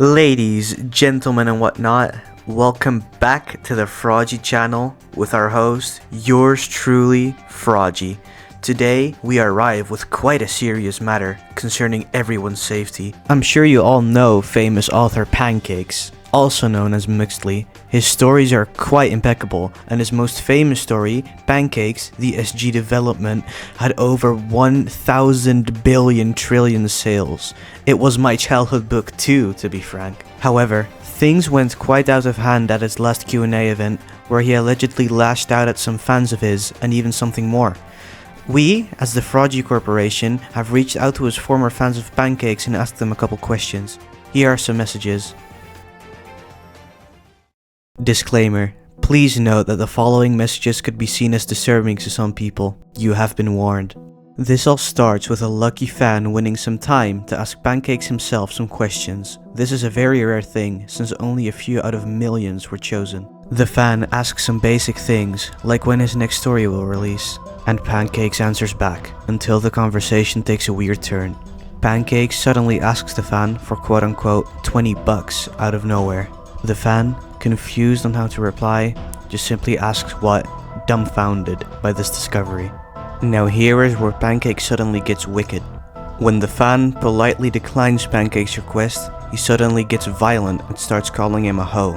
Ladies, gentlemen, and whatnot, welcome back to the Froggy channel with our host, yours truly, Froggy. Today, we arrive with quite a serious matter concerning everyone's safety. I'm sure you all know famous author Pancakes, also known as Mixedly. His stories are quite impeccable, and his most famous story, Pancakes, the SG development, had over 1,000 billion trillion sales. It was my childhood book too, to be frank. However, things went quite out of hand at his last Q&A event, where he allegedly lashed out at some fans of his, and even something more. We, as the Froggy Corporation, have reached out to his former fans of Pancakes and asked them a couple questions. Here are some messages. Disclaimer. Please note that the following messages could be seen as disturbing to some people. You have been warned. This all starts with a lucky fan winning some time to ask Pancakes himself some questions. This is a very rare thing, since only a few out of millions were chosen. The fan asks some basic things, like when his next story will release, and Pancakes answers back, until the conversation takes a weird turn. Pancakes suddenly asks the fan for quote-unquote $20 out of nowhere. The fan, confused on how to reply, just simply asks what, dumbfounded by this discovery. Now here is where Pancakes suddenly gets wicked. When the fan politely declines Pancake's request, he suddenly gets violent and starts calling him a hoe.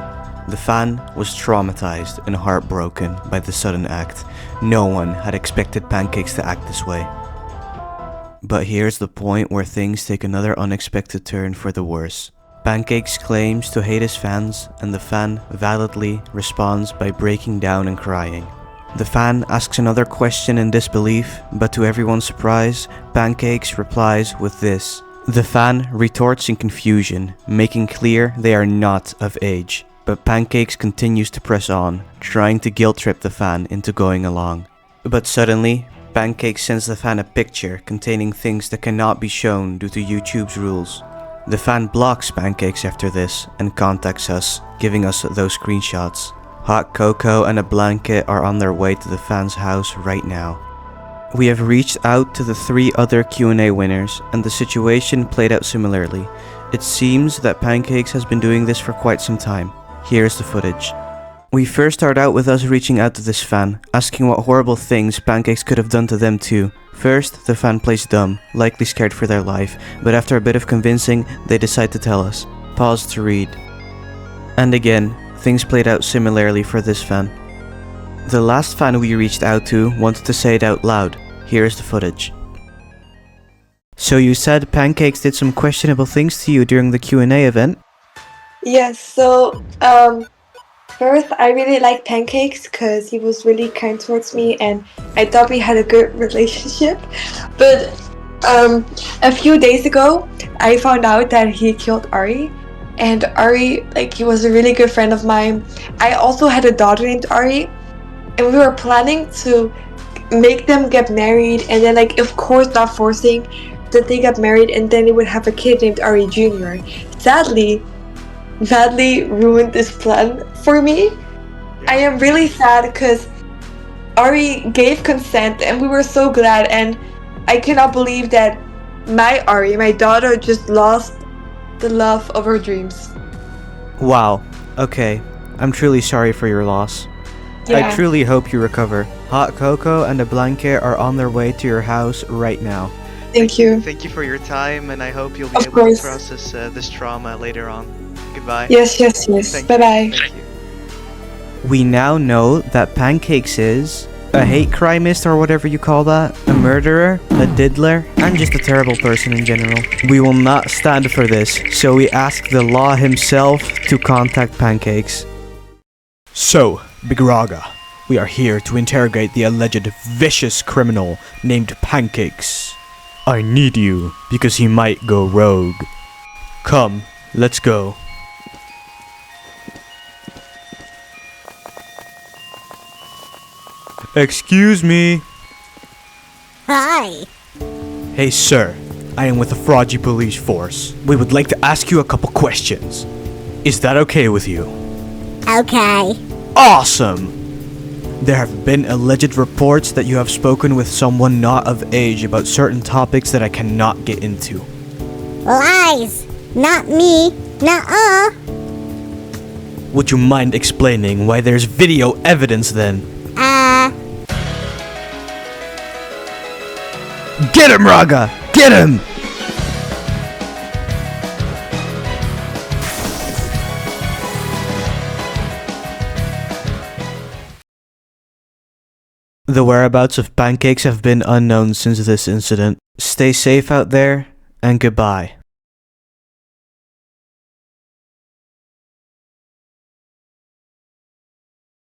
The fan was traumatized and heartbroken by the sudden act. No one had expected Pancakes to act this way. But here's the point where things take another unexpected turn for the worse. Pancakes claims to hate his fans, and the fan validly responds by breaking down and crying. The fan asks another question in disbelief, but to everyone's surprise, Pancakes replies with this. The fan retorts in confusion, making clear they are not of age, but Pancakes continues to press on, trying to guilt-trip the fan into going along. But suddenly, Pancakes sends the fan a picture containing things that cannot be shown due to YouTube's rules. The fan blocks Pancakes after this and contacts us, giving us those screenshots. Hot cocoa and a blanket are on their way to the fan's house right now. We have reached out to the 3 other Q&A winners, and the situation played out similarly. It seems that Pancakes has been doing this for quite some time. Here's the footage. We first start out with us reaching out to this fan, asking what horrible things Pancakes could have done to them too. First, the fan plays dumb, likely scared for their life, but after a bit of convincing, they decide to tell us. Pause to read. And again, things played out similarly for this fan. The last fan we reached out to wanted to say it out loud. Here's the footage. So you said Pancakes did some questionable things to you during the Q&A event? Yes, first, I really like Pancakes because he was really kind towards me and I thought we had a good relationship. But a few days ago, I found out that he killed Ari. And Ari, he was a really good friend of mine. I also had a daughter named Ari. And we were planning to make them get married. And then, of course, not forcing that they got married. And then they would have a kid named Ari Jr. Sadly ruined this plan for me. I am really sad because Ari gave consent and we were so glad, and I cannot believe that my Ari, my daughter, just lost the love of her dreams. Wow. Okay. I'm truly sorry for your loss. Yeah. I truly hope you recover. Hot cocoa and a blanket are on their way to your house right now. Thank you. Thank you for your time, and I hope you'll be Of able course. to process this trauma later on. Goodbye. Yes. Thank you. Bye-bye. Thank you. We now know that Pancakes is a hate crimist, or whatever you call that, a murderer, a diddler, and just a terrible person in general. We will not stand for this, so we ask the law himself to contact Pancakes. So, Big Raga, we are here to interrogate the alleged vicious criminal named Pancakes. I need you, because he might go rogue. Come, let's go. Excuse me. Hi. Hey sir, I am with the Froggy Police Force. We would like to ask you a couple questions. Is that okay with you? Okay. Awesome! There have been alleged reports that you have spoken with someone not of age about certain topics that I cannot get into. Lies! Not me. Nuh-uh. Would you mind explaining why there's video evidence then? Get him, Raga! Get him! The whereabouts of Pancakes have been unknown since this incident. Stay safe out there, and goodbye.